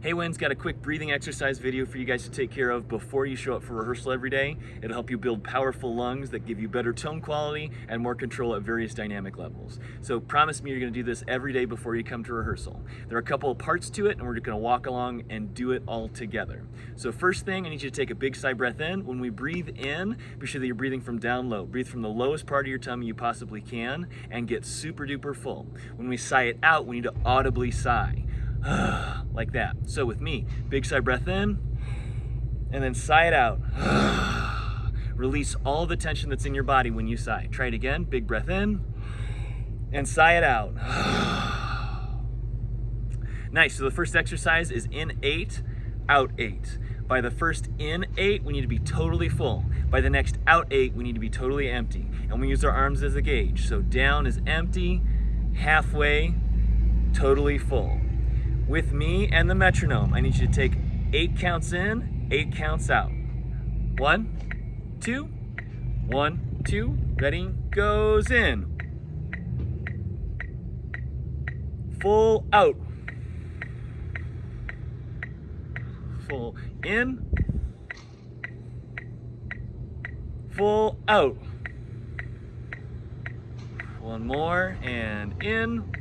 Hey Winds, got a quick breathing exercise video for you guys to take care of before you show up for rehearsal every day. It'll help you build powerful lungs that give you better tone quality and more control at various dynamic levels. So promise me you're gonna do this every day before you come to rehearsal. There are a couple of parts to it and we're just gonna walk along and do it all together. So first thing, I need you to take a big sigh breath in. When we breathe in, be sure that you're breathing from down low. Breathe from the lowest part of your tummy you possibly can and get super duper full. When we sigh it out, we need to audibly sigh. Like that. So with me, big sigh breath in, and then sigh it out. Release all the tension that's in your body when you sigh. Try it again, big breath in, and sigh it out. Nice, so the first exercise is in 8, out 8. By the first in 8, we need to be totally full. By the next out 8, we need to be totally empty. And we use our arms as a gauge. So down is empty, halfway, totally full. With me and the metronome, I need you to take 8 counts in, 8 counts out. 1, 2, 1, 2, ready, goes in. Full out. Full in. Full out. One more, and in.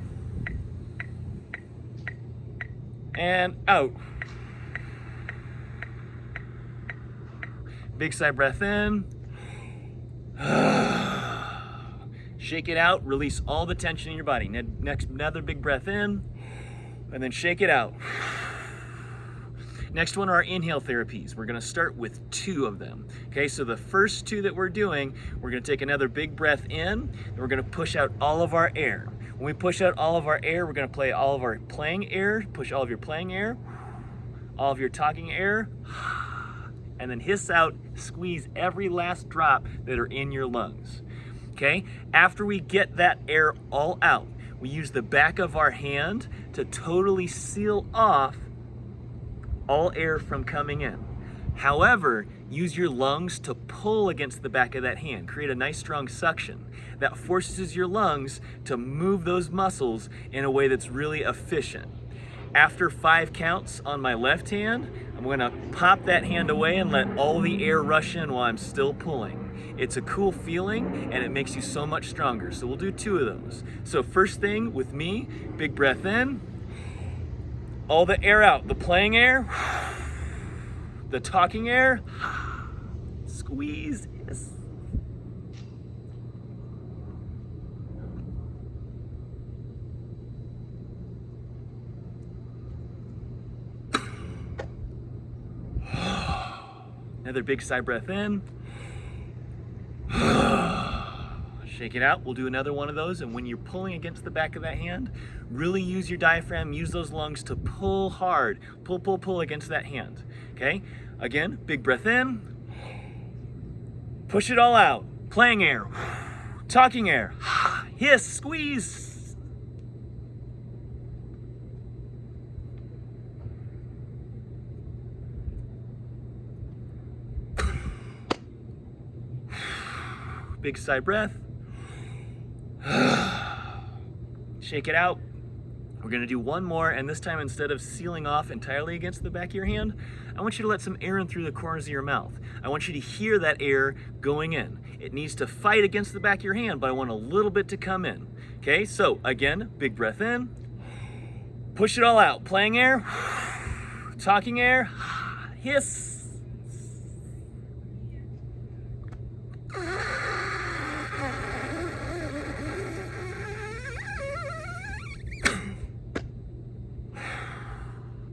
And out. Big sigh breath in. Shake it out, release all the tension in your body. Next, another big breath in, and then shake it out. Next one are our inhale therapies. We're gonna start with 2 of them. Okay, so the first 2 that we're doing, we're gonna take another big breath in, and we're gonna push out all of our air. When we push out all of our air, we're gonna play all of our playing air, push all of your playing air, all of your talking air, and then hiss out, squeeze every last drop that are in your lungs. Okay, after we get that air all out, we use the back of our hand to totally seal off all air from coming in. However, use your lungs to pull against the back of that hand. Create a nice strong suction. That forces your lungs to move those muscles in a way that's really efficient. After 5 counts on my left hand, I'm gonna pop that hand away and let all the air rush in while I'm still pulling. It's a cool feeling and it makes you so much stronger. So we'll do 2 of those. So first thing with me, big breath in, all the air out, the playing air, the talking air, squeeze, yes. Another big sigh breath in. Shake it out. We'll do another one of those. And when you're pulling against the back of that hand, really use your diaphragm, use those lungs to pull hard. Pull, pull, pull against that hand. Okay? Again, big breath in. Push it all out. Playing air. Talking air. Hiss, squeeze. Big sigh breath. Shake it out. We're gonna do one more, and this time instead of sealing off entirely against the back of your hand, I want you to let some air in through the corners of your mouth. I want you to hear that air going in. It needs to fight against the back of your hand, but I want a little bit to come in. Okay, so again, big breath in. Push it all out. Playing air, talking air, hiss.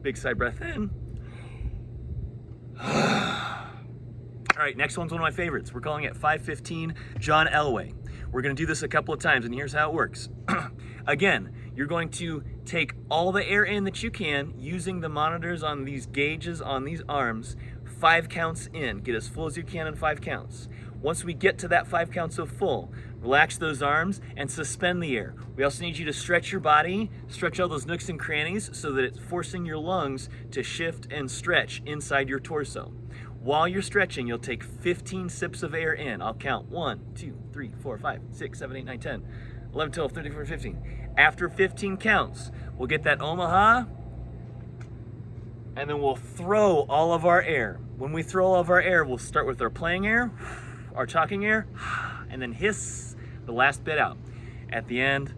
Big sigh breath in. All right, next one's one of my favorites. We're calling it 515 John Elway. We're gonna do this a couple of times, and here's how it works. Again, you're going to take all the air in that you can using the monitors on these gauges on these arms, 5 counts in. Get as full as you can in 5 counts. Once we get to that 5 counts of full, relax those arms and suspend the air. We also need you to stretch your body, stretch all those nooks and crannies so that it's forcing your lungs to shift and stretch inside your torso. While you're stretching, you'll take 15 sips of air in. I'll count 1, 2, 3, 4, 5, 6, 7, 8, 9, 10, 11, 12, 13, 14, 15. After 15 counts, we'll get that Omaha and then we'll throw all of our air. When we throw all of our air, we'll start with our playing air, our talking air, and then hiss the last bit out. At the end,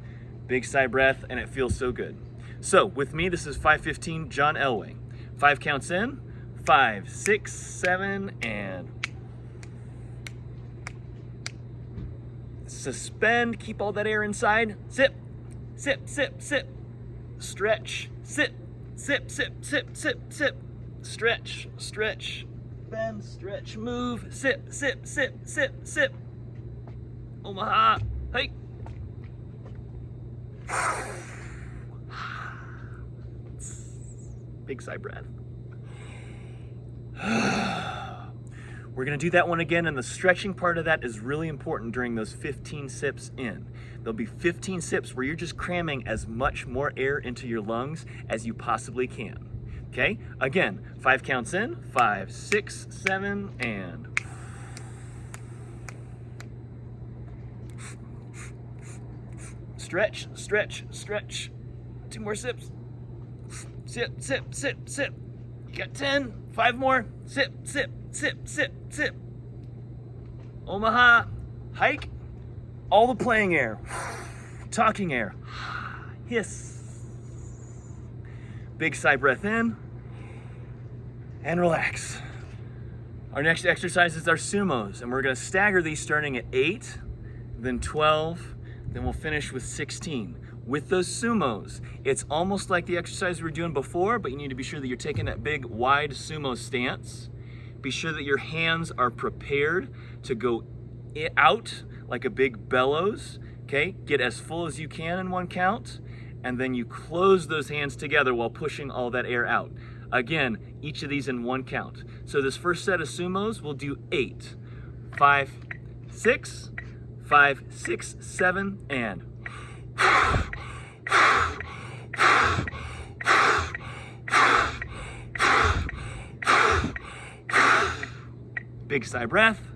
big sigh breath, and it feels so good. So with me, this is 515 John Elway. 5 counts in, 5, 6, 7, and suspend, keep all that air inside. Sip, sip, sip, sip, stretch, sip, sip, sip, sip, sip, sip, stretch, stretch, bend, stretch, move, sip, sip, sip, sip, sip. Omaha, hey. Big sigh breath. We're gonna do that one again, and the stretching part of that is really important during those 15 sips in. There'll be 15 sips where you're just cramming as much more air into your lungs as you possibly can. Okay, again, 5 counts in, 5, 6, 7, and stretch, stretch, stretch. 2 more sips. Sip, sip, sip, sip. You got 10, 5 more. Sip, sip, sip, sip, sip. Omaha, hike. All the playing air, talking air, hiss. Big sigh breath in, and relax. Our next exercise is our sumos, and we're gonna stagger these starting at 8, then 12, then we'll finish with 16. With those sumos, it's almost like the exercise we were doing before, but you need to be sure that you're taking that big wide sumo stance. Be sure that your hands are prepared to go out like a big bellows, okay? Get as full as you can in 1 count, and then you close those hands together while pushing all that air out. Again, each of these in 1 count. So this first set of sumos, we'll do 8, 5, 6, 5, 6, 7, and big sigh breath.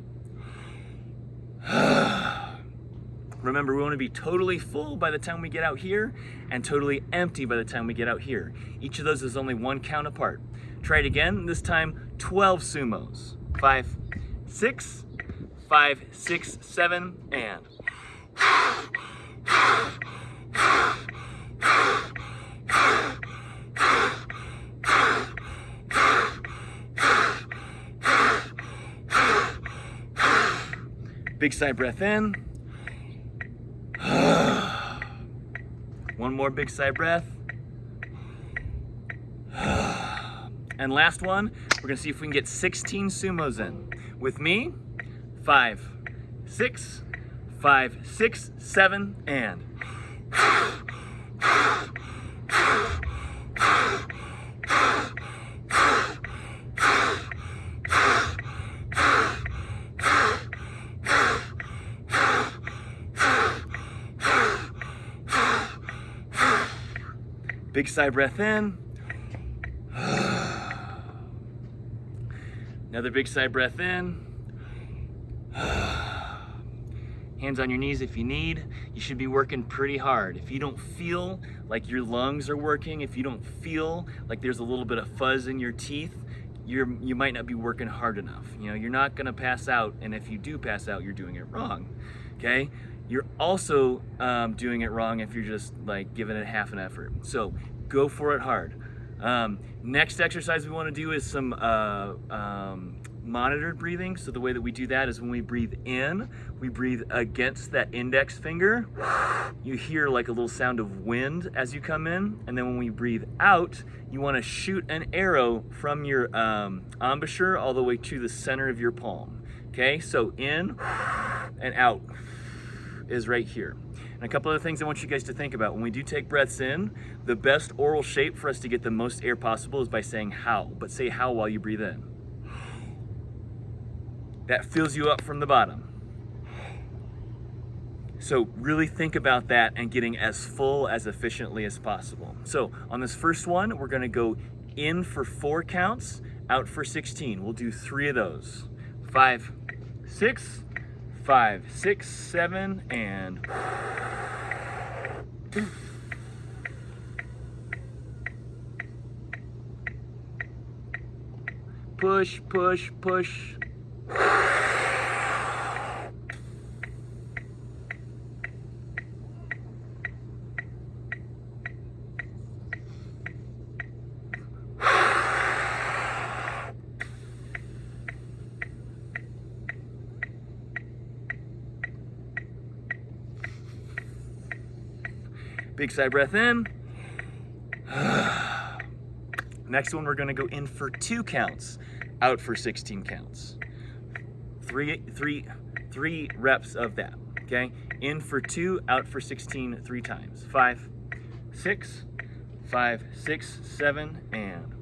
Remember, we want to be totally full by the time we get out here and totally empty by the time we get out here. Each of those is only 1 count apart. Try it again, this time 12 sumos. 5, 6, 5, 6, 7, and big sigh breath in. 1 more big sigh breath. And last one, we're gonna see if we can get 16 sumos in. With me, 5, 6, 5, 6, 7, and big sigh breath in. Another big sigh breath in. Hands on your knees if you need. You should be working pretty hard. If you don't feel like your lungs are working, if you don't feel like there's a little bit of fuzz in your teeth, you might not be working hard enough. You know, you're not gonna pass out, and if you do pass out, you're doing it wrong, okay? You're also doing it wrong if you're just like giving it half an effort. So go for it hard. Next exercise we want to do is some monitored breathing. So the way that we do that is when we breathe in, we breathe against that index finger. You hear like a little sound of wind as you come in. And then when we breathe out, you want to shoot an arrow from your embouchure all the way to the center of your palm. Okay, so in and out is right here. And a couple other things I want you guys to think about. When we do take breaths in, the best oral shape for us to get the most air possible is by saying how, but say how while you breathe in. That fills you up from the bottom. So really think about that and getting as full as efficiently as possible. So on this first one, we're gonna go in for 4 counts, out for 16. We'll do 3 of those. 5, 6, 5, 6, 7, and push, push, push. Big sigh breath in. Next one, we're gonna go in for 2 counts, out for 16 counts. Three reps of that, okay? In for 2, out for 16, 3 times. 5, 6, 5, 6, 7, and.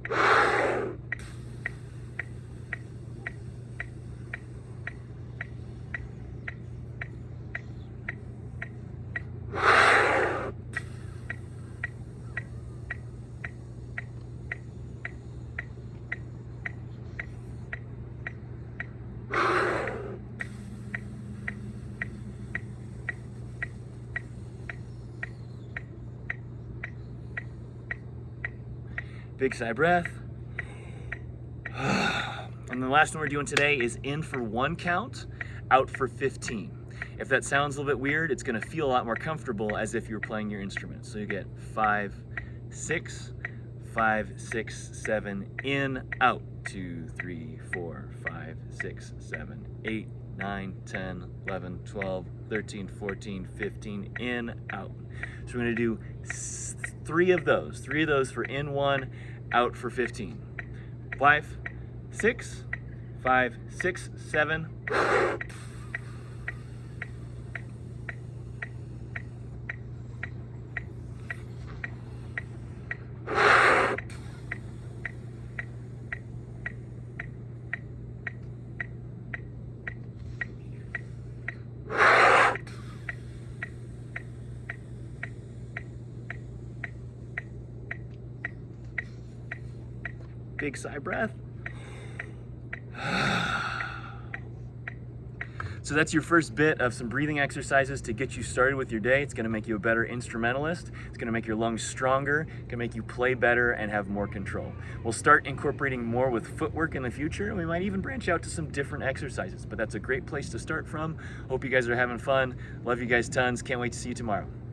Big sigh breath. And the last one we're doing today is in for 1 count, out for 15. If that sounds a little bit weird, it's gonna feel a lot more comfortable as if you were playing your instrument. So you get 5, 6, 5, 6, 7, in, out. 2, 3, 4, 5, 6, 7, 8, 9, 10, 11, 12, 13, 14, 15, in, out. So we're gonna do 3 of those for in 1, out for 15. 5, 6, 5, 6, 7. Big sigh breath. So that's your first bit of some breathing exercises to get you started with your day. It's gonna make you a better instrumentalist. It's gonna make your lungs stronger. It's gonna make you play better and have more control. We'll start incorporating more with footwork in the future, and we might even branch out to some different exercises, but that's a great place to start from. Hope you guys are having fun. Love you guys tons. Can't wait to see you tomorrow.